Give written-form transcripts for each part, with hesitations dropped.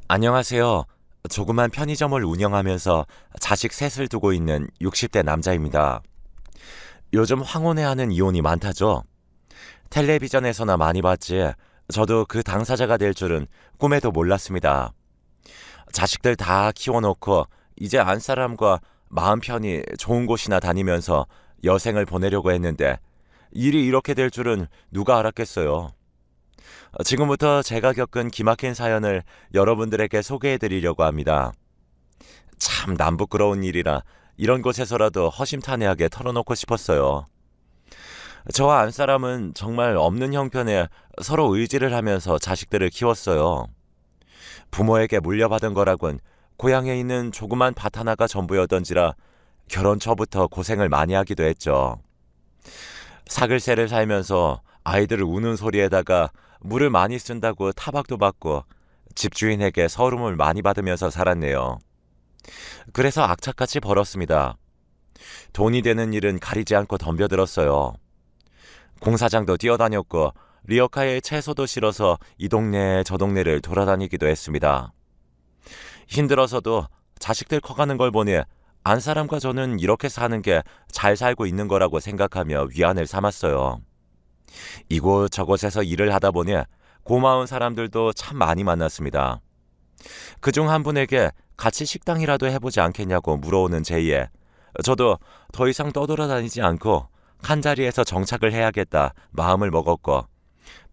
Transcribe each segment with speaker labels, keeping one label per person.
Speaker 1: 안녕하세요. 조그만 편의점을 운영하면서 자식 셋을 두고 있는 60대 남자입니다. 요즘 황혼해하는 이혼이 많다죠? 텔레비전에서나 많이 봤지, 저도 그 당사자가 될 줄은 꿈에도 몰랐습니다. 자식들 다 키워놓고 이제 안 사람과 마음 편히 좋은 곳이나 다니면서 여생을 보내려고 했는데 일이 이렇게 될 줄은 누가 알았겠어요. 지금부터 제가 겪은 기막힌 사연을 여러분들에게 소개해 드리려고 합니다. 참 남부끄러운 일이라 이런 곳에서라도 허심탄회하게 털어놓고 싶었어요. 저와 안사람은 정말 없는 형편에 서로 의지를 하면서 자식들을 키웠어요. 부모에게 물려받은 거라곤 고향에 있는 조그만 밭 하나가 전부였던지라 결혼 초부터 고생을 많이 하기도 했죠. 사글세를 살면서 아이들을 우는 소리에다가 물을 많이 쓴다고 타박도 받고 집주인에게 서름을 많이 받으면서 살았네요. 그래서 악착같이 벌었습니다. 돈이 되는 일은 가리지 않고 덤벼들었어요. 공사장도 뛰어다녔고 리어카에 채소도 실어서 이 동네 저 동네를 돌아다니기도 했습니다. 힘들어서도 자식들 커가는 걸 보니 안 사람과 저는 이렇게 사는 게 잘 살고 있는 거라고 생각하며 위안을 삼았어요. 이곳저곳에서 일을 하다 보니 고마운 사람들도 참 많이 만났습니다. 그중 한 분에게 같이 식당이라도 해보지 않겠냐고 물어오는 제의에 저도 더 이상 떠돌아다니지 않고 한자리에서 정착을 해야겠다 마음을 먹었고,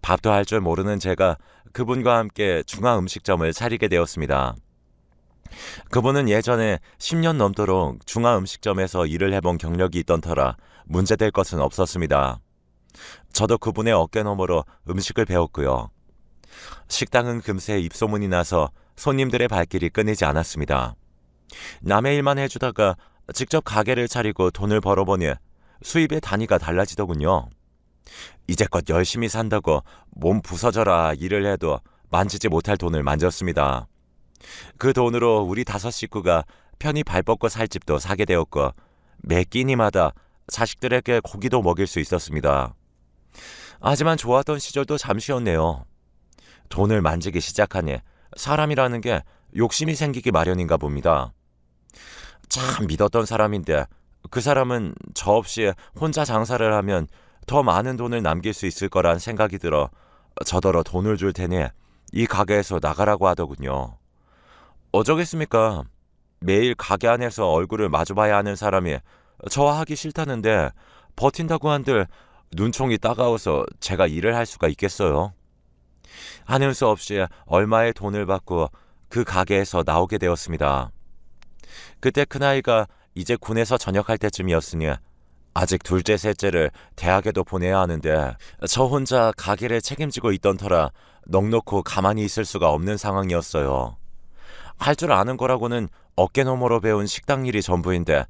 Speaker 1: 밥도 할 줄 모르는 제가 그분과 함께 중화음식점을 차리게 되었습니다. 그분은 예전에 10년 넘도록 중화음식점에서 일을 해본 경력이 있던 터라 문제될 것은 없었습니다. 저도 그분의 어깨 너머로 음식을 배웠고요. 식당은 금세 입소문이 나서 손님들의 발길이 끊이지 않았습니다. 남의 일만 해주다가 직접 가게를 차리고 돈을 벌어보니 수입의 단위가 달라지더군요. 이제껏 열심히 산다고 몸 부서져라 일을 해도 만지지 못할 돈을 만졌습니다. 그 돈으로 우리 5식구가 편히 발 뻗고 살 집도 사게 되었고 매 끼니마다 자식들에게 고기도 먹일 수 있었습니다. 하지만 좋았던 시절도 잠시였네요. 돈을 만지기 시작하니 사람이라는 게 욕심이 생기기 마련인가 봅니다. 참 믿었던 사람인데 그 사람은 저 없이 혼자 장사를 하면 더 많은 돈을 남길 수 있을 거란 생각이 들어 저더러 돈을 줄 테니 이 가게에서 나가라고 하더군요. 어쩌겠습니까? 매일 가게 안에서 얼굴을 마주봐야 하는 사람이 저와 하기 싫다는데 버틴다고 한들 눈총이 따가워서 제가 일을 할 수가 있겠어요? 하는 수 없이 얼마의 돈을 받고 그 가게에서 나오게 되었습니다. 그때 큰아이가 이제 군에서 전역할 때쯤이었으니 아직 둘째 셋째를 대학에도 보내야 하는데 저 혼자 가게를 책임지고 있던 터라 넋놓고 가만히 있을 수가 없는 상황이었어요. 할 줄 아는 거라고는 어깨 너머로 배운 식당 일이 전부인데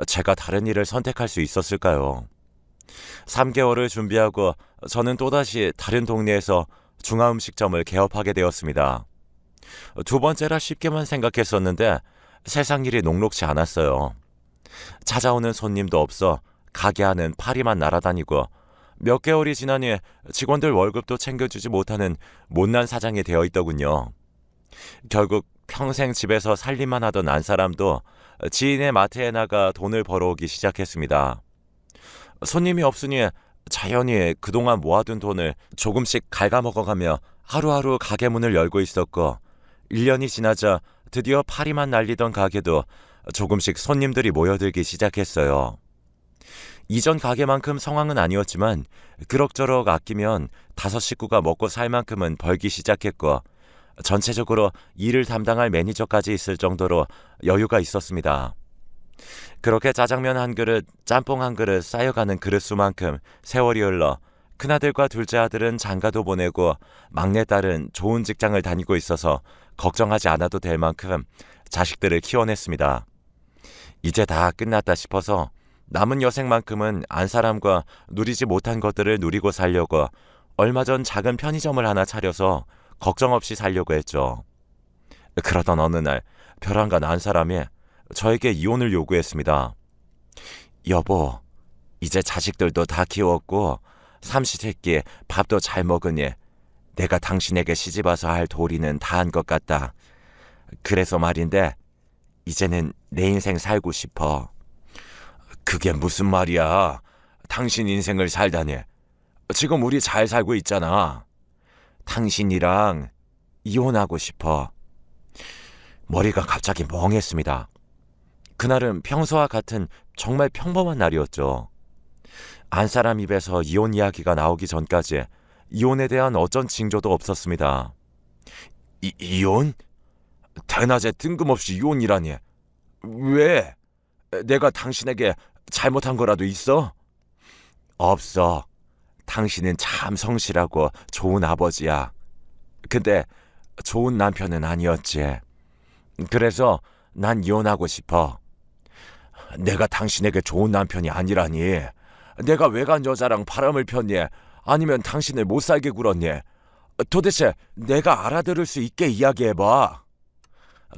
Speaker 1: 제가 다른 일을 선택할 수 있었을까요? 3개월을 준비하고 저는 또다시 다른 동네에서 중화음식점을 개업하게 되었습니다. 두 번째라 쉽게만 생각했었는데 세상 일이 녹록지 않았어요. 찾아오는 손님도 없어 가게 안은 파리만 날아다니고 몇 개월이 지나니 직원들 월급도 챙겨주지 못하는 못난 사장이 되어 있더군요. 결국 평생 집에서 살림만 하던 안 사람도 지인의 마트에 나가 돈을 벌어오기 시작했습니다. 손님이 없으니 자연히 그동안 모아둔 돈을 조금씩 갉아먹어가며 하루하루 가게 문을 열고 있었고 1년이 지나자 드디어 파리만 날리던 가게도 조금씩 손님들이 모여들기 시작했어요. 이전 가게만큼 성황은 아니었지만 그럭저럭 아끼면 5식구가 먹고 살 만큼은 벌기 시작했고 전체적으로 일을 담당할 매니저까지 있을 정도로 여유가 있었습니다. 그렇게 짜장면 한 그릇, 짬뽕 한 그릇 쌓여가는 그릇 수만큼 세월이 흘러 큰아들과 둘째 아들은 장가도 보내고 막내딸은 좋은 직장을 다니고 있어서 걱정하지 않아도 될 만큼 자식들을 키워냈습니다. 이제 다 끝났다 싶어서 남은 여생만큼은 안 사람과 누리지 못한 것들을 누리고 살려고 얼마 전 작은 편의점을 하나 차려서 걱정 없이 살려고 했죠. 그러던 어느 날 벼랑간 안 사람이 저에게 이혼을 요구했습니다. 여보, 이제 자식들도 다 키웠고 삼시세끼 밥도 잘 먹으니 내가 당신에게 시집와서 할 도리는 다 한 것 같다. 그래서 말인데 이제는 내 인생 살고 싶어. 그게 무슨 말이야? 당신 인생을 살다니. 지금 우리 잘 살고 있잖아. 당신이랑 이혼하고 싶어. 머리가 갑자기 멍했습니다. 그날은 평소와 같은 정말 평범한 날이었죠. 안사람 입에서 이혼 이야기가 나오기 전까지 이혼에 대한 어떤 징조도 없었습니다. 이혼? 대낮에 뜬금없이 이혼이라니. 왜? 내가 당신에게 잘못한 거라도 있어? 없어. 당신은 참 성실하고 좋은 아버지야. 근데 좋은 남편은 아니었지. 그래서 난 이혼하고 싶어. 내가 당신에게 좋은 남편이 아니라니. 내가 외간 여자랑 바람을 폈니? 아니면 당신을 못 살게 굴었니? 도대체 내가 알아들을 수 있게 이야기해봐.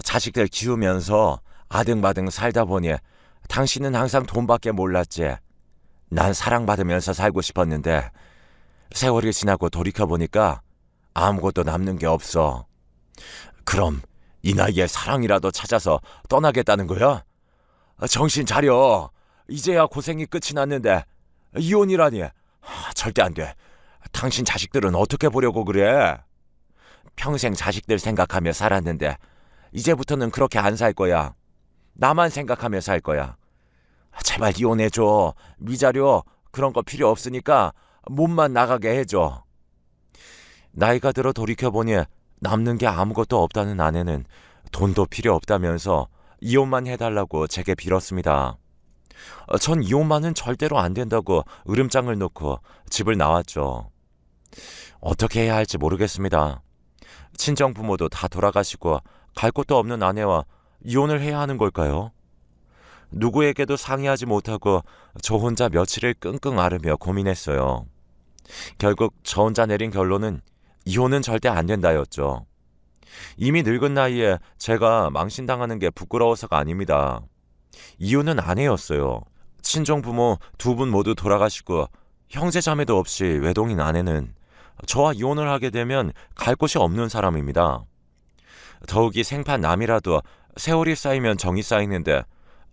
Speaker 1: 자식들 키우면서 아등바등 살다 보니 당신은 항상 돈밖에 몰랐지. 난 사랑받으면서 살고 싶었는데 세월이 지나고 돌이켜보니까 아무것도 남는 게 없어. 그럼 이 나이에 사랑이라도 찾아서 떠나겠다는 거야? 정신 차려. 이제야 고생이 끝이 났는데 이혼이라니. 절대 안 돼. 당신 자식들은 어떻게 보려고 그래? 평생 자식들 생각하며 살았는데 이제부터는 그렇게 안 살 거야. 나만 생각하며 살 거야. 제발 이혼해줘. 미자료 그런 거 필요 없으니까 몸만 나가게 해줘. 나이가 들어 돌이켜보니 남는 게 아무것도 없다는 아내는 돈도 필요 없다면서 이혼만 해달라고 제게 빌었습니다. 전 이혼만은 절대로 안 된다고 으름장을 놓고 집을 나왔죠. 어떻게 해야 할지 모르겠습니다. 친정 부모도 다 돌아가시고 갈 곳도 없는 아내와 이혼을 해야 하는 걸까요? 누구에게도 상의하지 못하고 저 혼자 며칠을 끙끙 앓으며 고민했어요. 결국 저 혼자 내린 결론은 이혼은 절대 안 된다였죠. 이미 늙은 나이에 제가 망신당하는 게 부끄러워서가 아닙니다. 이유는 아내였어요. 친정부모 두 분 모두 돌아가시고 형제 자매도 없이 외동인 아내는 저와 이혼을 하게 되면 갈 곳이 없는 사람입니다. 더욱이 생판남이라도 세월이 쌓이면 정이 쌓이는데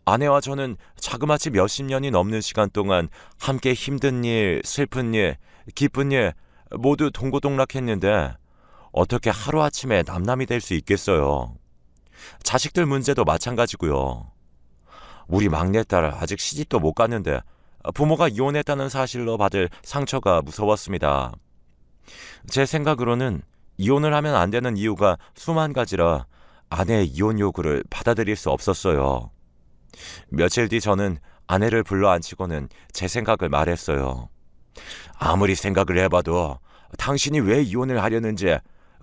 Speaker 1: 아내와 저는 자그마치 몇십 년이 넘는 시간 동안 함께 힘든 일, 슬픈 일, 기쁜 일 모두 동고동락했는데 어떻게 하루아침에 남남이 될 수 있겠어요. 자식들 문제도 마찬가지고요. 우리 막내딸 아직 시집도 못 갔는데 부모가 이혼했다는 사실로 받을 상처가 무서웠습니다. 제 생각으로는 이혼을 하면 안 되는 이유가 수만 가지라 아내의 이혼 요구를 받아들일 수 없었어요. 며칠 뒤 저는 아내를 불러 앉히고는 제 생각을 말했어요. 아무리 생각을 해봐도 당신이 왜 이혼을 하려는지,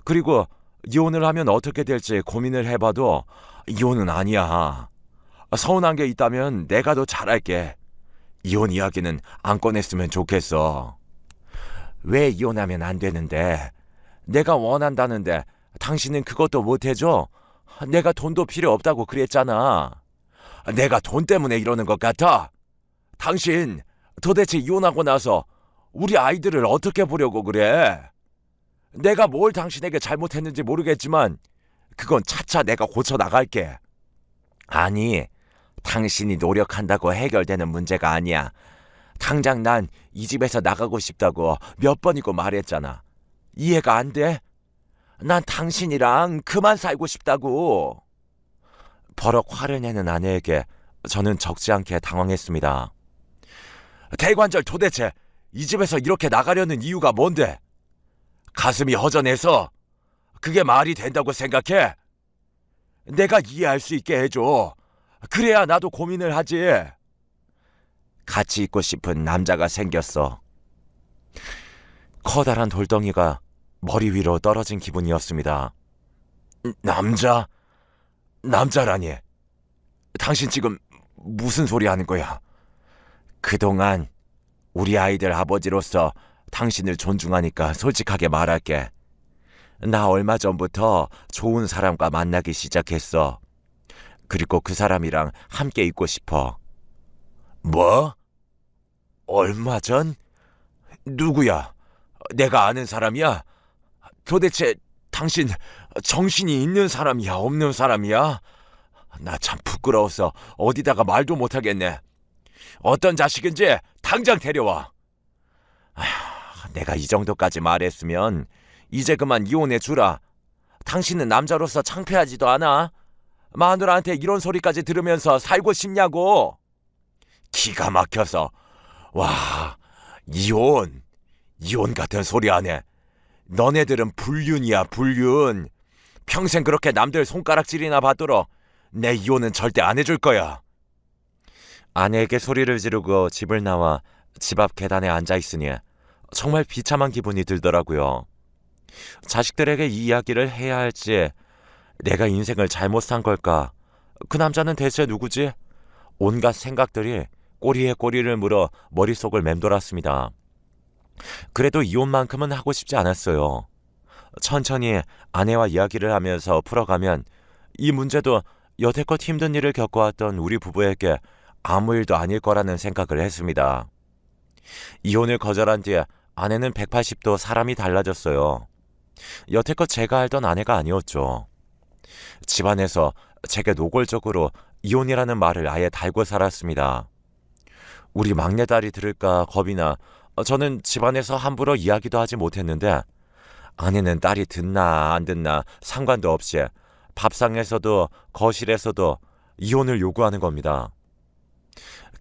Speaker 1: 그리고 이혼을 하면 어떻게 될지 고민을 해봐도 이혼은 아니야. 서운한 게 있다면 내가 더 잘할게. 이혼 이야기는 안 꺼냈으면 좋겠어. 왜 이혼하면 안 되는데? 내가 원한다는데 당신은 그것도 못 해줘? 내가 돈도 필요 없다고 그랬잖아. 내가 돈 때문에 이러는 것 같아? 당신 도대체 이혼하고 나서 우리 아이들을 어떻게 보려고 그래? 내가 뭘 당신에게 잘못했는지 모르겠지만 그건 차차 내가 고쳐 나갈게. 아니, 당신이 노력한다고 해결되는 문제가 아니야. 당장 난 이 집에서 나가고 싶다고 몇 번이고 말했잖아. 이해가 안 돼? 난 당신이랑 그만 살고 싶다고. 버럭 화를 내는 아내에게 저는 적지 않게 당황했습니다. 대관절, 도대체 이 집에서 이렇게 나가려는 이유가 뭔데? 가슴이 허전해서 그게 말이 된다고 생각해? 내가 이해할 수 있게 해줘. 그래야 나도 고민을 하지. 같이 있고 싶은 남자가 생겼어. 커다란 돌덩이가 머리 위로 떨어진 기분이었습니다. 남자? 남자라니. 당신 지금 무슨 소리 하는 거야? 그동안 우리 아이들 아버지로서 당신을 존중하니까 솔직하게 말할게. 나 얼마 전부터 좋은 사람과 만나기 시작했어. 그리고 그 사람이랑 함께 있고 싶어. 뭐? 얼마 전? 누구야? 내가 아는 사람이야? 도대체 당신 정신이 있는 사람이야, 없는 사람이야? 나 참 부끄러워서 어디다가 말도 못하겠네. 어떤 자식인지 당장 데려와. 내가 이 정도까지 말했으면 이제 그만 이혼해 주라. 당신은 남자로서 창피하지도 않아? 마누라한테 이런 소리까지 들으면서 살고 싶냐고. 기가 막혀서. 와, 이혼 같은 소리 안 해. 너네들은 불륜이야, 불륜. 평생 그렇게 남들 손가락질이나 받도록 내 이혼은 절대 안 해줄 거야. 아내에게 소리를 지르고 집을 나와 집 앞 계단에 앉아 있으니 정말 비참한 기분이 들더라고요. 자식들에게 이 이야기를 해야 할지, 내가 인생을 잘못 산 걸까? 그 남자는 대체 누구지? 온갖 생각들이 꼬리에 꼬리를 물어 머릿속을 맴돌았습니다. 그래도 이혼만큼은 하고 싶지 않았어요. 천천히 아내와 이야기를 하면서 풀어가면 이 문제도 여태껏 힘든 일을 겪어왔던 우리 부부에게 아무 일도 아닐 거라는 생각을 했습니다. 이혼을 거절한 뒤에 아내는 180도 사람이 달라졌어요. 여태껏 제가 알던 아내가 아니었죠. 집안에서 제게 노골적으로 이혼이라는 말을 아예 달고 살았습니다. 우리 막내딸이 들을까 겁이 나 저는 집안에서 함부로 이야기도 하지 못했는데, 아내는 딸이 듣나 안 듣나 상관도 없이 밥상에서도 거실에서도 이혼을 요구하는 겁니다.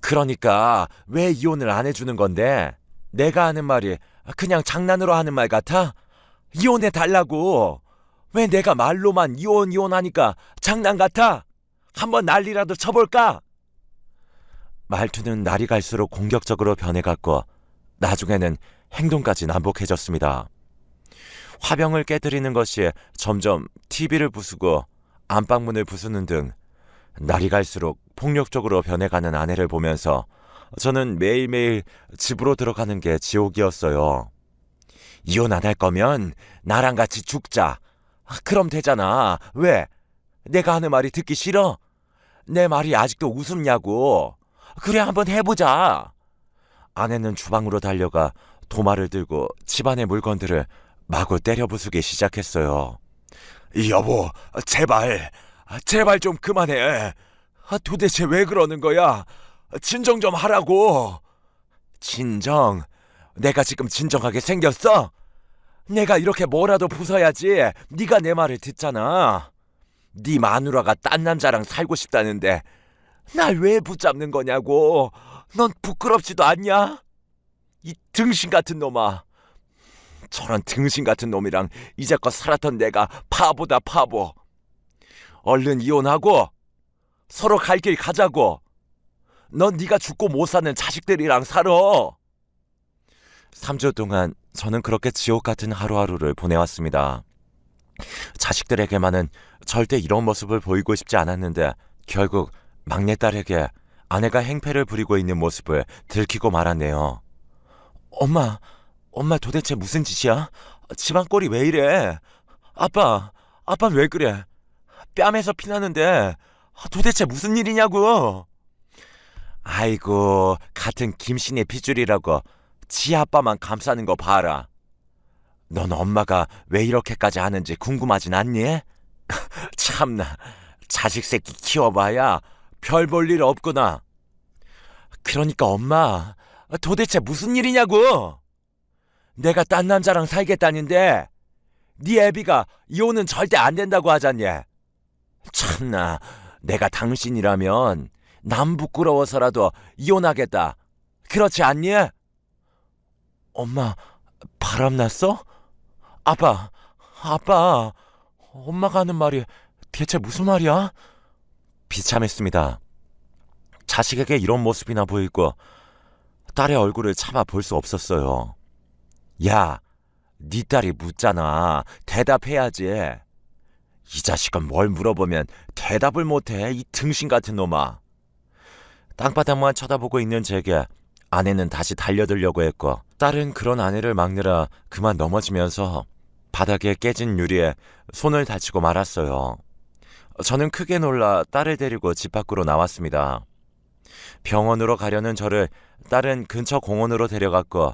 Speaker 1: 그러니까 왜 이혼을 안 해주는 건데? 내가 하는 말이 그냥 장난으로 하는 말 같아? 이혼해 달라고. 왜 내가 말로만 이혼 하니까 장난 같아? 한번 난리라도 쳐볼까? 말투는 날이 갈수록 공격적으로 변해갔고 나중에는 행동까지 난폭해졌습니다. 화병을 깨뜨리는 것이 점점 TV를 부수고 안방문을 부수는 등 날이 갈수록 폭력적으로 변해가는 아내를 보면서 저는 매일매일 집으로 들어가는 게 지옥이었어요. 이혼 안 할 거면 나랑 같이 죽자. 그럼 되잖아. 왜? 내가 하는 말이 듣기 싫어? 내 말이 아직도 우습냐고. 그래, 한번 해보자. 아내는 주방으로 달려가 도마를 들고 집안의 물건들을 마구 때려 부수기 시작했어요. 여보, 제발 좀 그만해. 도대체 왜 그러는 거야? 진정 좀 하라고. 진정? 내가 지금 진정하게 생겼어? 내가 이렇게 뭐라도 부숴야지 네가 내 말을 듣잖아. 네 마누라가 딴 남자랑 살고 싶다는데 날 왜 붙잡는 거냐고. 넌 부끄럽지도 않냐? 이 등신 같은 놈아. 저런 등신 같은 놈이랑 이제껏 살았던 내가 바보다, 바보. 얼른 이혼하고 서로 갈 길 가자고. 넌 네가 죽고 못 사는 자식들이랑 살아. 3주 동안 저는 그렇게 지옥 같은 하루하루를 보내왔습니다. 자식들에게만은 절대 이런 모습을 보이고 싶지 않았는데 결국 막내딸에게 아내가 행패를 부리고 있는 모습을 들키고 말았네요. 엄마 도대체 무슨 짓이야? 집안 꼴이 왜 이래? 아빠는 왜 그래? 뺨에서 피나는데 도대체 무슨 일이냐고. 아이고, 같은 김신의 핏줄이라고 지 아빠만 감싸는 거 봐라. 넌 엄마가 왜 이렇게까지 하는지 궁금하진 않니? 참나, 자식 새끼 키워봐야 별 볼 일 없구나. 그러니까 엄마, 도대체 무슨 일이냐고. 내가 딴 남자랑 살겠다는데 네 애비가 이혼은 절대 안 된다고 하잖니. 참나, 내가 당신이라면 남 부끄러워서라도 이혼하겠다. 그렇지 않니? 엄마, 바람났어? 아빠, 엄마가 하는 말이 대체 무슨 말이야? 비참했습니다. 자식에게 이런 모습이나 보이고 딸의 얼굴을 차마 볼 수 없었어요. 야, 네 딸이 묻잖아. 대답해야지. 이 자식은 뭘 물어보면 대답을 못해. 이 등신 같은 놈아. 땅바닥만 쳐다보고 있는 제게 아내는 다시 달려들려고 했고, 딸은 그런 아내를 막느라 그만 넘어지면서 바닥에 깨진 유리에 손을 다치고 말았어요. 저는 크게 놀라 딸을 데리고 집 밖으로 나왔습니다. 병원으로 가려는 저를 딸은 근처 공원으로 데려갔고,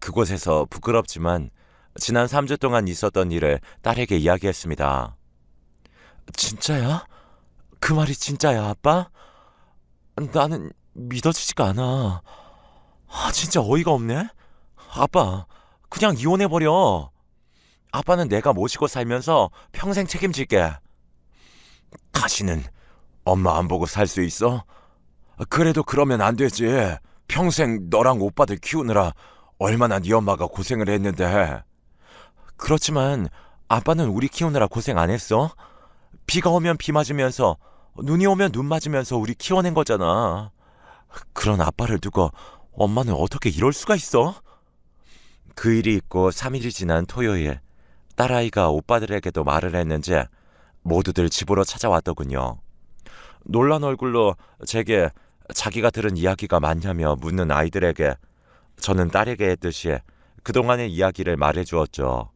Speaker 1: 그곳에서 부끄럽지만 지난 3주 동안 있었던 일을 딸에게 이야기했습니다. 진짜야? 그 말이 진짜야, 아빠? 나는 믿어지지가 않아. 진짜 어이가 없네? 아빠, 그냥 이혼해버려. 아빠는 내가 모시고 살면서 평생 책임질게. 다시는 엄마 안 보고 살 수 있어? 그래도 그러면 안 되지. 평생 너랑 오빠들 키우느라 얼마나 네 엄마가 고생을 했는데. 그렇지만 아빠는 우리 키우느라 고생 안 했어? 비가 오면 비 맞으면서 눈이 오면 눈 맞으면서 우리 키워낸 거잖아. 그런 아빠를 두고 엄마는 어떻게 이럴 수가 있어? 그 일이 있고 3일이 지난 토요일, 딸아이가 오빠들에게도 말을 했는지 모두들 집으로 찾아왔더군요. 놀란 얼굴로 제게 자기가 들은 이야기가 많냐며 묻는 아이들에게 저는 딸에게 했듯이 그동안의 이야기를 말해주었죠.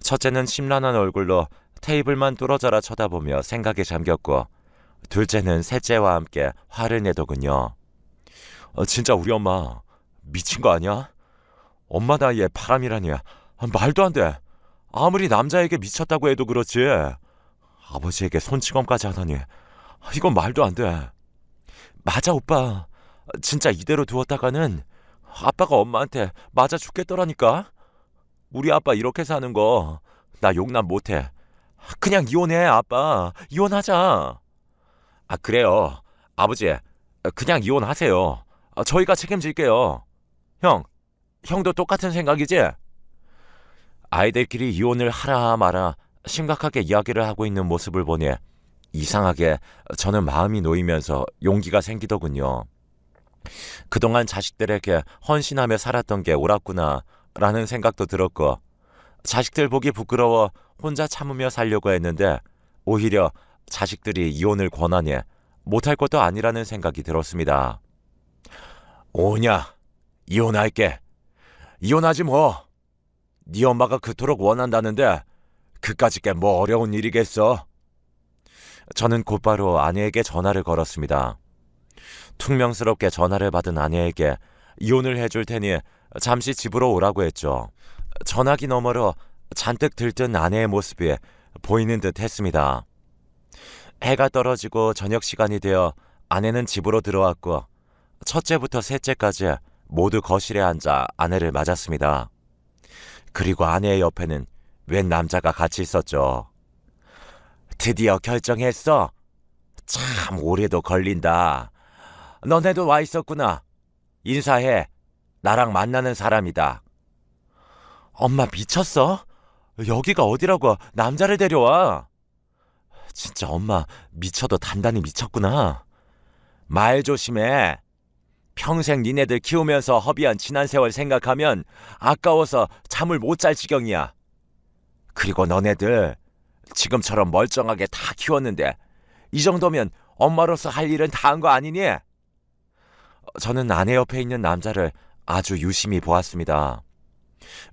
Speaker 1: 첫째는 심란한 얼굴로 테이블만 뚫어져라 쳐다보며 생각에 잠겼고, 둘째는 셋째와 함께 화를 내더군요. 진짜 우리 엄마 미친 거 아니야? 엄마 나이에 바람이라니. 말도 안 돼. 아무리 남자에게 미쳤다고 해도 그렇지. 아버지에게 손찌검까지 하다니. 이건 말도 안 돼. 맞아, 오빠. 진짜 이대로 두었다가는 아빠가 엄마한테 맞아 죽겠더라니까. 우리 아빠 이렇게 사는 거 나 용납 못해. 그냥 이혼해, 아빠. 이혼하자. 그래요. 아버지, 그냥 이혼하세요. 저희가 책임질게요. 형도 똑같은 생각이지? 아이들끼리 이혼을 하라 마라 심각하게 이야기를 하고 있는 모습을 보니 이상하게 저는 마음이 놓이면서 용기가 생기더군요. 그동안 자식들에게 헌신하며 살았던 게 옳았구나 라는 생각도 들었고, 자식들 보기 부끄러워 혼자 참으며 살려고 했는데 오히려 자식들이 이혼을 권하니 못할 것도 아니라는 생각이 들었습니다. 오냐, 이혼할게. 이혼하지 뭐. 네 엄마가 그토록 원한다는데 그까짓 게 뭐 어려운 일이겠어. 저는 곧바로 아내에게 전화를 걸었습니다. 퉁명스럽게 전화를 받은 아내에게 이혼을 해줄 테니 잠시 집으로 오라고 했죠. 전화기 너머로 잔뜩 들뜬 아내의 모습이 보이는 듯 했습니다. 해가 떨어지고 저녁 시간이 되어 아내는 집으로 들어왔고, 첫째부터 셋째까지 모두 거실에 앉아 아내를 맞았습니다. 그리고 아내의 옆에는 웬 남자가 같이 있었죠. 드디어 결정했어? 참 오래도 걸린다. 너네도 와 있었구나. 인사해. 나랑 만나는 사람이다. 엄마 미쳤어? 여기가 어디라고 남자를 데려와? 진짜 엄마 미쳐도 단단히 미쳤구나. 말 조심해. 평생 니네들 키우면서 허비한 지난 세월 생각하면 아까워서 잠을 못 잘 지경이야. 그리고 너네들 지금처럼 멀쩡하게 다 키웠는데 이 정도면 엄마로서 할 일은 다 한 거 아니니? 저는 아내 옆에 있는 남자를 아주 유심히 보았습니다.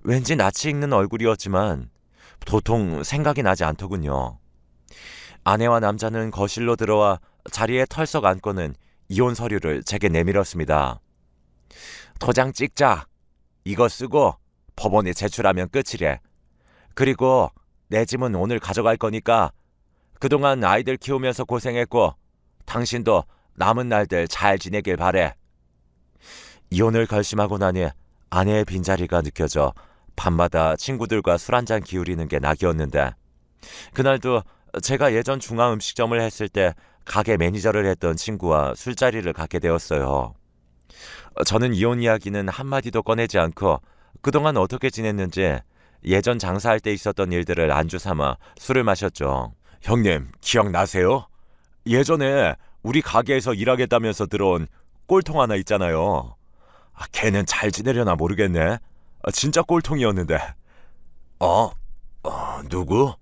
Speaker 1: 왠지 낯이 익는 얼굴이었지만 도통 생각이 나지 않더군요. 아내와 남자는 거실로 들어와 자리에 털썩 앉고는 이혼 서류를 제게 내밀었습니다. 도장 찍자. 이거 쓰고 법원에 제출하면 끝이래. 그리고 내 짐은 오늘 가져갈 거니까 그동안 아이들 키우면서 고생했고 당신도 남은 날들 잘 지내길 바래. 이혼을 결심하고 나니 아내의 빈자리가 느껴져 밤마다 친구들과 술 한잔 기울이는 게 낙이었는데, 그날도 제가 예전 중화음식점을 했을 때 가게 매니저를 했던 친구와 술자리를 갖게 되었어요. 저는 이혼 이야기는 한마디도 꺼내지 않고 그동안 어떻게 지냈는지 예전 장사할 때 있었던 일들을 안주 삼아 술을 마셨죠. 형님, 기억나세요? 예전에 우리 가게에서 일하겠다면서 들어온 꼴통 하나 있잖아요. 걔는 잘 지내려나 모르겠네. 진짜 꼴통이었는데. 누구?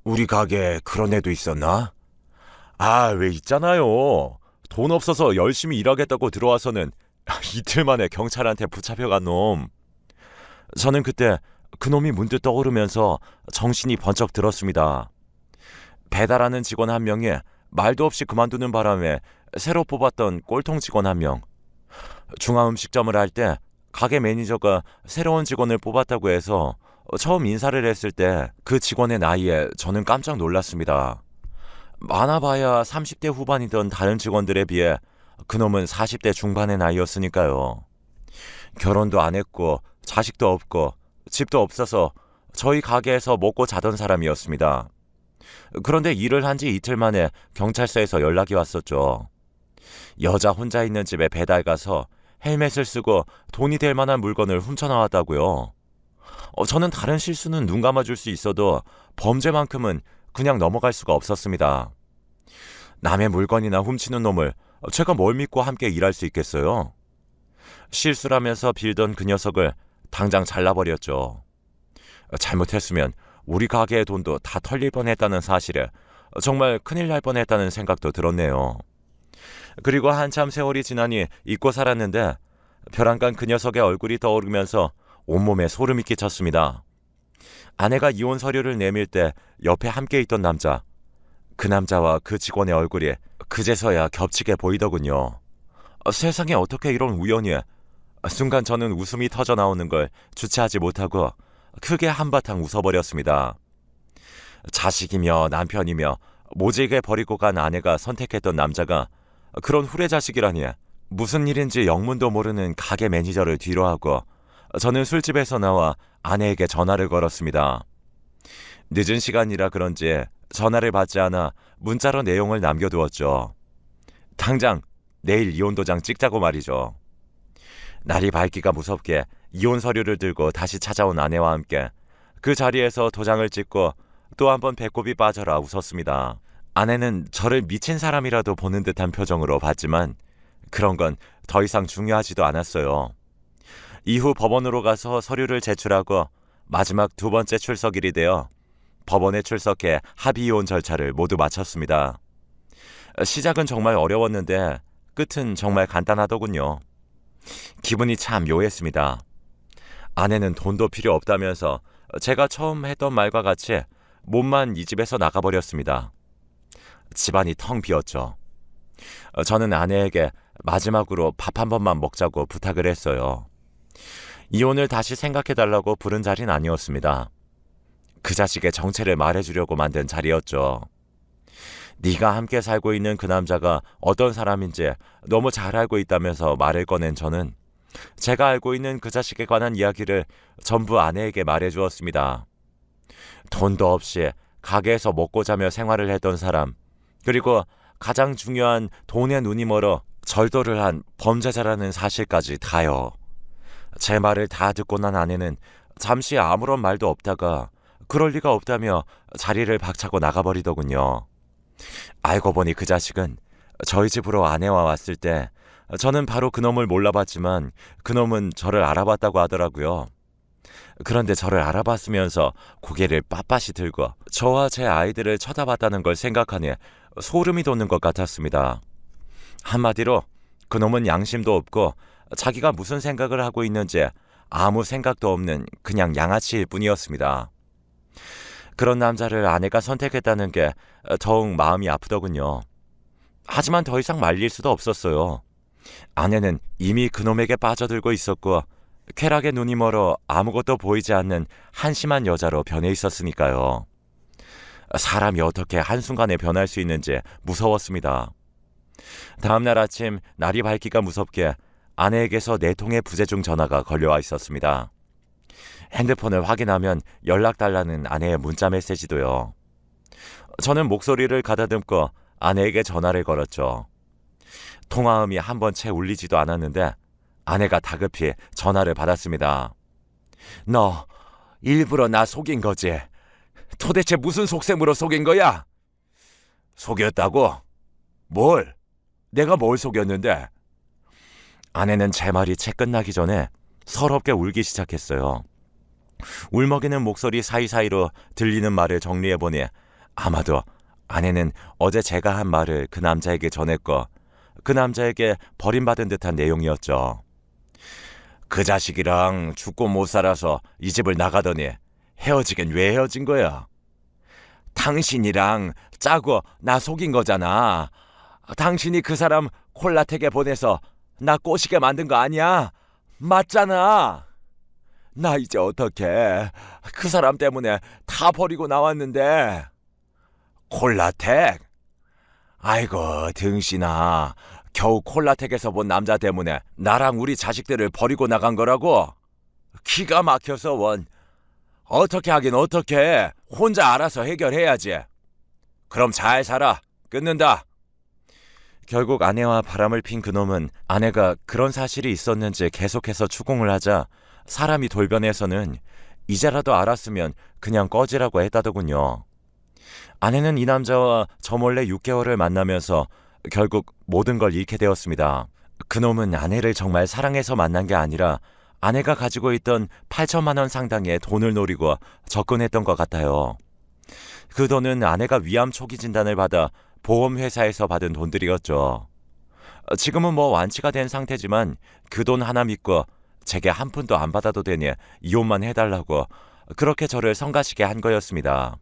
Speaker 1: 우리 가게에 그런 애도 있었나? 왜 있잖아요. 돈 없어서 열심히 일하겠다고 들어와서는 이틀 만에 경찰한테 붙잡혀간 놈. 저는 그때 그 놈이 문득 떠오르면서 정신이 번쩍 들었습니다. 배달하는 직원 한 명이 말도 없이 그만두는 바람에 새로 뽑았던 꼴통 직원 한 명. 중화음식점을 할 때 가게 매니저가 새로운 직원을 뽑았다고 해서 처음 인사를 했을 때 그 직원의 나이에 저는 깜짝 놀랐습니다. 많아봐야 30대 후반이던 다른 직원들에 비해 그놈은 40대 중반의 나이였으니까요. 결혼도 안 했고 자식도 없고 집도 없어서 저희 가게에서 먹고 자던 사람이었습니다. 그런데 일을 한 지 이틀 만에 경찰서에서 연락이 왔었죠. 여자 혼자 있는 집에 배달 가서 헬멧을 쓰고 돈이 될 만한 물건을 훔쳐나왔다고요. 저는 다른 실수는 눈 감아줄 수 있어도 범죄만큼은 그냥 넘어갈 수가 없었습니다. 남의 물건이나 훔치는 놈을 제가 뭘 믿고 함께 일할 수 있겠어요? 실수라면서 빌던 그 녀석을 당장 잘라버렸죠. 잘못했으면 우리 가게의 돈도 다 털릴 뻔했다는 사실에 정말 큰일 날 뻔했다는 생각도 들었네요. 그리고 한참 세월이 지나니 잊고 살았는데 벼랑간 그 녀석의 얼굴이 떠오르면서 온몸에 소름이 끼쳤습니다. 아내가 이혼 서류를 내밀 때 옆에 함께 있던 남자, 그 남자와 그 직원의 얼굴이 그제서야 겹치게 보이더군요. 세상에 어떻게 이런 우연이. 순간 저는 웃음이 터져 나오는 걸 주체하지 못하고 크게 한바탕 웃어버렸습니다. 자식이며 남편이며 모질게 버리고 간 아내가 선택했던 남자가 그런 후레자식이라니. 무슨 일인지 영문도 모르는 가게 매니저를 뒤로하고 저는 술집에서 나와 아내에게 전화를 걸었습니다. 늦은 시간이라 그런지 전화를 받지 않아 문자로 내용을 남겨두었죠. 당장 내일 이혼 도장 찍자고 말이죠. 날이 밝기가 무섭게 이혼 서류를 들고 다시 찾아온 아내와 함께 그 자리에서 도장을 찍고 또 한 번 배꼽이 빠져라 웃었습니다. 아내는 저를 미친 사람이라도 보는 듯한 표정으로 봤지만 그런 건 더 이상 중요하지도 않았어요. 이후 법원으로 가서 서류를 제출하고 마지막 두 번째 출석일이 되어 법원에 출석해 합의이혼 절차를 모두 마쳤습니다. 시작은 정말 어려웠는데 끝은 정말 간단하더군요. 기분이 참 묘했습니다. 아내는 돈도 필요 없다면서 제가 처음 했던 말과 같이 몸만 이 집에서 나가버렸습니다. 집안이 텅 비었죠. 저는 아내에게 마지막으로 밥 한 번만 먹자고 부탁을 했어요. 이혼을 다시 생각해달라고 부른 자리는 아니었습니다. 그 자식의 정체를 말해주려고 만든 자리였죠. 네가 함께 살고 있는 그 남자가 어떤 사람인지 너무 잘 알고 있다면서 말을 꺼낸 저는 제가 알고 있는 그 자식에 관한 이야기를 전부 아내에게 말해주었습니다. 돈도 없이 가게에서 먹고 자며 생활을 했던 사람, 그리고 가장 중요한 돈에 눈이 멀어 절도를 한 범죄자라는 사실까지 다요. 제 말을 다 듣고 난 아내는 잠시 아무런 말도 없다가 그럴 리가 없다며 자리를 박차고 나가버리더군요. 알고 보니 그 자식은 저희 집으로 아내와 왔을 때 저는 바로 그놈을 몰라봤지만 그놈은 저를 알아봤다고 하더라고요. 그런데 저를 알아봤으면서 고개를 빳빳이 들고 저와 제 아이들을 쳐다봤다는 걸 생각하니 소름이 돋는 것 같았습니다. 한마디로 그놈은 양심도 없고 자기가 무슨 생각을 하고 있는지 아무 생각도 없는 그냥 양아치일 뿐이었습니다. 그런 남자를 아내가 선택했다는 게 더욱 마음이 아프더군요. 하지만 더 이상 말릴 수도 없었어요. 아내는 이미 그놈에게 빠져들고 있었고 쾌락에 눈이 멀어 아무것도 보이지 않는 한심한 여자로 변해 있었으니까요. 사람이 어떻게 한순간에 변할 수 있는지 무서웠습니다. 다음날 아침 날이 밝기가 무섭게 아내에게서 4통의 부재중 전화가 걸려와 있었습니다. 핸드폰을 확인하면 연락달라는 아내의 문자 메시지도요. 저는 목소리를 가다듬고 아내에게 전화를 걸었죠. 통화음이 한 번 채 울리지도 않았는데 아내가 다급히 전화를 받았습니다. 너 일부러 나 속인 거지? 도대체 무슨 속셈으로 속인 거야? 속였다고? 뭘? 내가 뭘 속였는데? 아내는 제 말이 채 끝나기 전에 서럽게 울기 시작했어요. 울먹이는 목소리 사이사이로 들리는 말을 정리해보니 아마도 아내는 어제 제가 한 말을 그 남자에게 전했고 그 남자에게 버림받은 듯한 내용이었죠. 그 자식이랑 죽고 못 살아서 이 집을 나가더니 헤어지긴 왜 헤어진 거야? 당신이랑 짜고 나 속인 거잖아. 당신이 그 사람 콜라텍에 보내서 나 꼬시게 만든 거 아니야? 맞잖아. 나 이제 어떡해. 그 사람 때문에 다 버리고 나왔는데. 콜라텍? 아이고, 등신아. 겨우 콜라텍에서 본 남자 때문에 나랑 우리 자식들을 버리고 나간 거라고? 기가 막혀서 원. 어떻게 하긴 어떻게. 혼자 알아서 해결해야지. 그럼 잘 살아. 끊는다. 결국 아내와 바람을 핀 그놈은 아내가 그런 사실이 있었는지 계속해서 추궁을 하자 사람이 돌변해서는 이제라도 알았으면 그냥 꺼지라고 했다더군요. 아내는 이 남자와 저 몰래 6개월을 만나면서 결국 모든 걸 잃게 되었습니다. 그놈은 아내를 정말 사랑해서 만난 게 아니라 아내가 가지고 있던 8천만 원 상당의 돈을 노리고 접근했던 것 같아요. 그 돈은 아내가 위암 초기 진단을 받아 보험회사에서 받은 돈들이었죠. 지금은 뭐 완치가 된 상태지만 그 돈 하나 믿고 제게 한 푼도 안 받아도 되니 이혼만 해달라고 그렇게 저를 성가시게 한 거였습니다.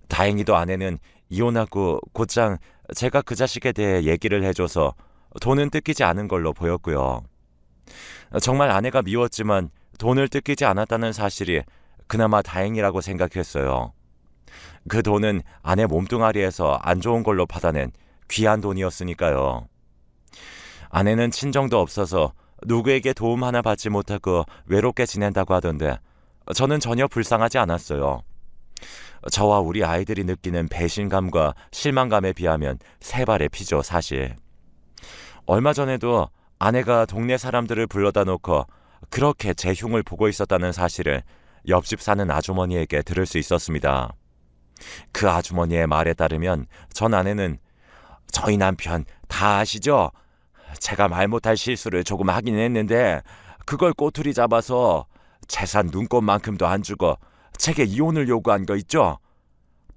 Speaker 1: 다행히도 아내는 이혼하고 곧장 제가 그 자식에 대해 얘기를 해줘서 돈은 뜯기지 않은 걸로 보였고요. 정말 아내가 미웠지만 돈을 뜯기지 않았다는 사실이 그나마 다행이라고 생각했어요. 그 돈은 아내 몸뚱아리에서 안 좋은 걸로 받아낸 귀한 돈이었으니까요. 아내는 친정도 없어서 누구에게 도움 하나 받지 못하고 외롭게 지낸다고 하던데 저는 전혀 불쌍하지 않았어요. 저와 우리 아이들이 느끼는 배신감과 실망감에 비하면 세 발의 피죠, 사실. 얼마 전에도 아내가 동네 사람들을 불러다 놓고 그렇게 제 흉을 보고 있었다는 사실을 옆집 사는 아주머니에게 들을 수 있었습니다. 그 아주머니의 말에 따르면 전 아내는 저희 남편 다 아시죠? 제가 말 못할 실수를 조금 하긴 했는데 그걸 꼬투리 잡아서 재산 눈꽃만큼도 안 주고 제게 이혼을 요구한 거 있죠?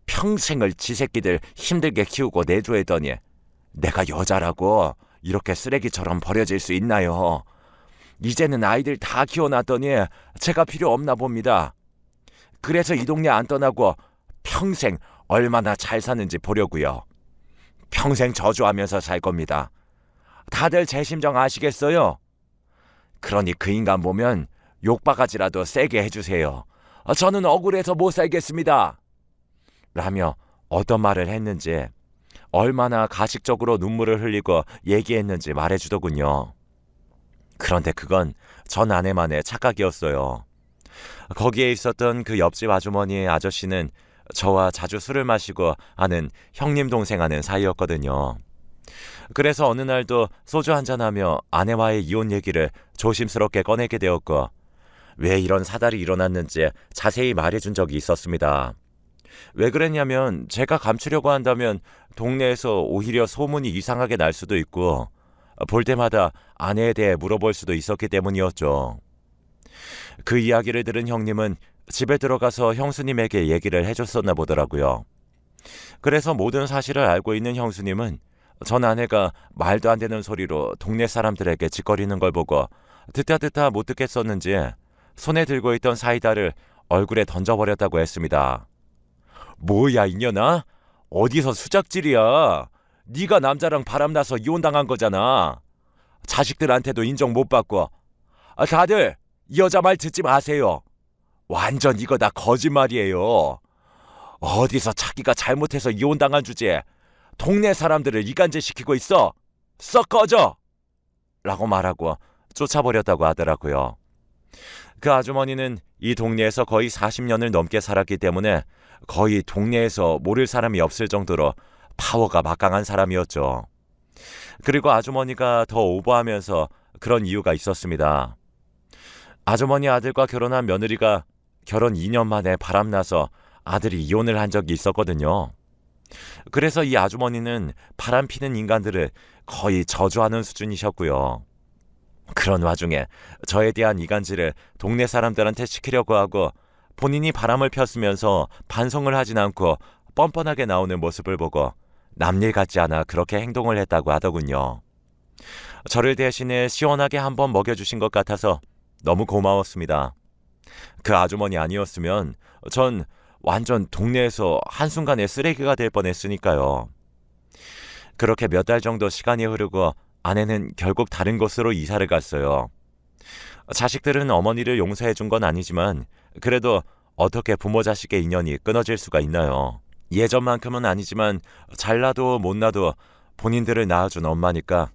Speaker 1: 평생을 지 새끼들 힘들게 키우고 내조했더니 내가 여자라고 이렇게 쓰레기처럼 버려질 수 있나요? 이제는 아이들 다 키워놨더니 제가 필요 없나 봅니다. 그래서 이 동네 안 떠나고 평생 얼마나 잘 사는지 보려고요. 평생 저주하면서 살 겁니다. 다들 제 심정 아시겠어요? 그러니 그 인간 보면 욕바가지라도 세게 해주세요. 저는 억울해서 못 살겠습니다. 라며 어떤 말을 했는지 얼마나 가식적으로 눈물을 흘리고 얘기했는지 말해주더군요. 그런데 그건 전 아내만의 착각이었어요. 거기에 있었던 그 옆집 아주머니의 아저씨는 저와 자주 술을 마시고 아는 형님 동생 하는 사이였거든요. 그래서 어느 날도 소주 한잔하며 아내와의 이혼 얘기를 조심스럽게 꺼내게 되었고 왜 이런 사달이 일어났는지 자세히 말해준 적이 있었습니다. 왜 그랬냐면 제가 감추려고 한다면 동네에서 오히려 소문이 이상하게 날 수도 있고 볼 때마다 아내에 대해 물어볼 수도 있었기 때문이었죠. 그 이야기를 들은 형님은 집에 들어가서 형수님에게 얘기를 해줬었나 보더라고요. 그래서 모든 사실을 알고 있는 형수님은 전 아내가 말도 안 되는 소리로 동네 사람들에게 짓거리는 걸 보고 듣다 못 듣겠었는지 손에 들고 있던 사이다를 얼굴에 던져버렸다고 했습니다. 뭐야 이년아? 어디서 수작질이야? 네가 남자랑 바람나서 이혼당한 거잖아. 자식들한테도 인정 못 받고. 다들 이 여자 말 듣지 마세요. 완전 이거 다 거짓말이에요. 어디서 자기가 잘못해서 이혼당한 주제에 동네 사람들을 이간질시키고 있어. 썩 꺼져! 라고 말하고 쫓아버렸다고 하더라고요. 그 아주머니는 이 동네에서 거의 40년을 넘게 살았기 때문에 거의 동네에서 모를 사람이 없을 정도로 파워가 막강한 사람이었죠. 그리고 아주머니가 더 오버하면서 그런 이유가 있었습니다. 아주머니 아들과 결혼한 며느리가 결혼 2년 만에 바람나서 아들이 이혼을 한 적이 있었거든요. 그래서 이 아주머니는 바람 피는 인간들을 거의 저주하는 수준이셨고요. 그런 와중에 저에 대한 이간질을 동네 사람들한테 시키려고 하고 본인이 바람을 폈으면서 반성을 하진 않고 뻔뻔하게 나오는 모습을 보고 남일 같지 않아 그렇게 행동을 했다고 하더군요. 저를 대신에 시원하게 한번 먹여주신 것 같아서 너무 고마웠습니다. 그 아주머니 아니었으면 전 완전 동네에서 한순간에 쓰레기가 될 뻔했으니까요. 그렇게 몇 달 정도 시간이 흐르고 아내는 결국 다른 곳으로 이사를 갔어요. 자식들은 어머니를 용서해 준 건 아니지만 그래도 어떻게 부모 자식의 인연이 끊어질 수가 있나요? 예전만큼은 아니지만 잘나도 못나도 본인들을 낳아준 엄마니까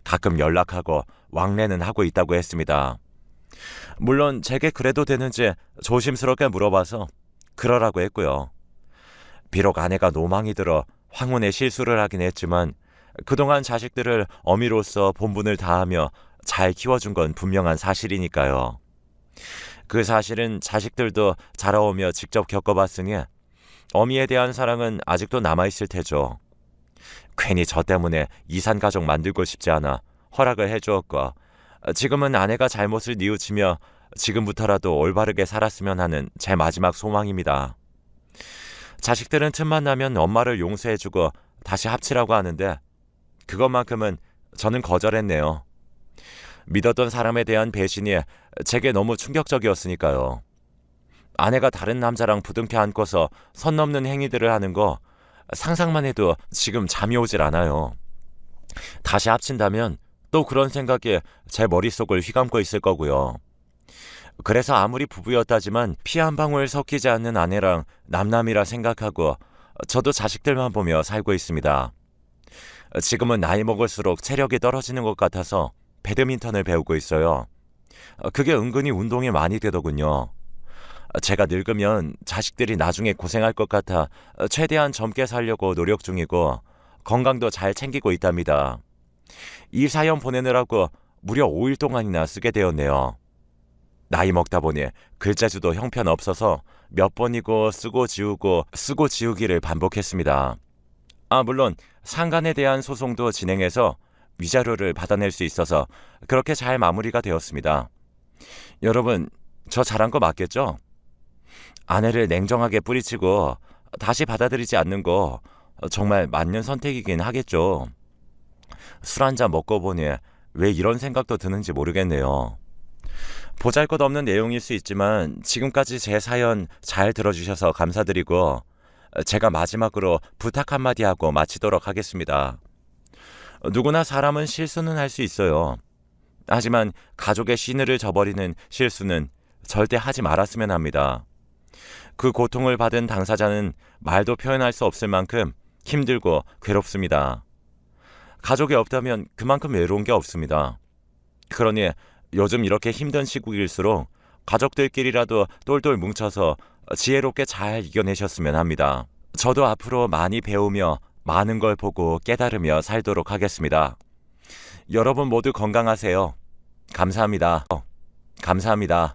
Speaker 1: 가끔 연락하고 왕래는 하고 있다고 했습니다. 물론 제게 그래도 되는지 조심스럽게 물어봐서 그러라고 했고요. 비록 아내가 노망이 들어 황혼에 실수를 하긴 했지만 그동안 자식들을 어미로서 본분을 다하며 잘 키워준 건 분명한 사실이니까요. 그 사실은 자식들도 자라오며 직접 겪어봤으니 어미에 대한 사랑은 아직도 남아있을 테죠. 괜히 저 때문에 이산가족 만들고 싶지 않아 허락을 해주었고 지금은 아내가 잘못을 뉘우치며 지금부터라도 올바르게 살았으면 하는 제 마지막 소망입니다. 자식들은 틈만 나면 엄마를 용서해주고 다시 합치라고 하는데 그것만큼은 저는 거절했네요. 믿었던 사람에 대한 배신이 제게 너무 충격적이었으니까요. 아내가 다른 남자랑 부둥켜 안고서 선 넘는 행위들을 하는 거 상상만 해도 지금 잠이 오질 않아요. 다시 합친다면 또 그런 생각이 제 머릿속을 휘감고 있을 거고요. 그래서 아무리 부부였다지만 피 한 방울 섞이지 않는 아내랑 남남이라 생각하고 저도 자식들만 보며 살고 있습니다. 지금은 나이 먹을수록 체력이 떨어지는 것 같아서 배드민턴을 배우고 있어요. 그게 은근히 운동이 많이 되더군요. 제가 늙으면 자식들이 나중에 고생할 것 같아 최대한 젊게 살려고 노력 중이고 건강도 잘 챙기고 있답니다. 이 사연 보내느라고 무려 5일 동안이나 쓰게 되었네요. 나이 먹다 보니 글자수도 형편없어서 몇 번이고 쓰고 지우고 쓰고 지우기를 반복했습니다. 물론 상간에 대한 소송도 진행해서 위자료를 받아낼 수 있어서 그렇게 잘 마무리가 되었습니다. 여러분, 저 잘한 거 맞겠죠? 아내를 냉정하게 뿌리치고 다시 받아들이지 않는 거 정말 맞는 선택이긴 하겠죠. 술 한잔 먹고 보니 왜 이런 생각도 드는지 모르겠네요. 보잘것없는 내용일 수 있지만 지금까지 제 사연 잘 들어주셔서 감사드리고 제가 마지막으로 부탁 한마디 하고 마치도록 하겠습니다. 누구나 사람은 실수는 할 수 있어요. 하지만 가족의 신의를 저버리는 실수는 절대 하지 말았으면 합니다. 그 고통을 받은 당사자는 말도 표현할 수 없을 만큼 힘들고 괴롭습니다. 가족이 없다면 그만큼 외로운 게 없습니다. 그러니 요즘 이렇게 힘든 시국일수록 가족들끼리라도 똘똘 뭉쳐서 지혜롭게 잘 이겨내셨으면 합니다. 저도 앞으로 많이 배우며 많은 걸 보고 깨달으며 살도록 하겠습니다. 여러분 모두 건강하세요. 감사합니다. 감사합니다.